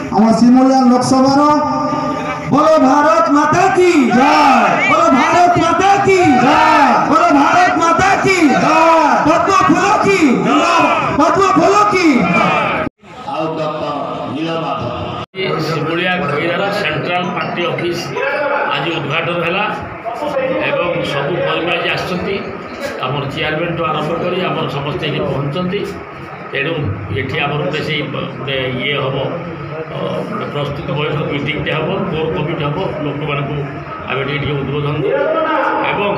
आम सिमुलिया लोकसभा बोलो भारत माता की जय, बोलो भारत माता की जय, बोलो भारत माता की जय, पद्म फूलों की पद्म फूलों की। Simulia Khairar central party office आज उद्घाटन है एवं सबू कर्मी आज आम चेयरमैन टू आरंभ कर समस्त ये पहुँचती तेणु ये आम बेस गोटे ये हम प्रस्तुत बैठक मीटिंगटे हम कोर कमिटी हम लोक मानक उद्बोधन एवं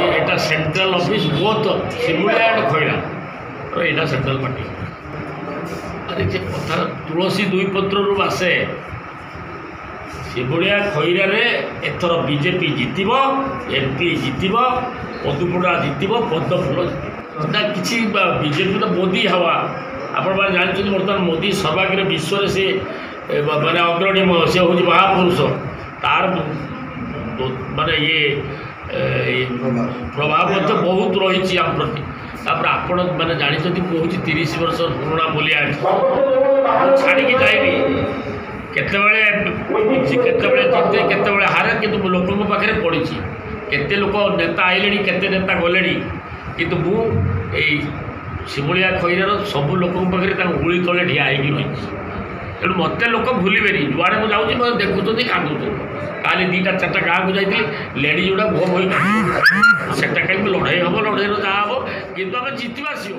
यहाँ central office both Simulia and खैरार यहाँ सेंट्रल पार्टी अरे कथा तुलसी दुई पत्र आसे सिमुलिया खैरार एथर बीजेपी जितब एमपी जितब पदुपड़ा जितब पद्म फूल किसी बीजेपी तो मोदी हवा आपण मैंने जानते बर्तमान मोदी सर्वाग्र विश्व से माने अग्रणी से हूँ महापुरुष तार माने ये प्रभाव बहुत रही आम प्रति आपण मैंने जानते कहूँ 30 वर्ष पुराणा बोलिया छाड़ी जाइबी केतबेले जिते केतबेले हारे किंतु लोकों पाखे पड़ी केते लोक नेता आइले केते नेता गले किंतु मु सिमुलिया खैरार सबू लोकों पाखे गुड़ी तले ठिया होगी रही तेणु मत लोक भूलें जुआड़े मुझे जाऊँगी मतलब देखुं कांदुच काली 2-4 गाँव को जाइए लेडीज गुड़ा भो हो से लड़ाई हम लड़ाई जहाँ हम कि आम जीतवा सी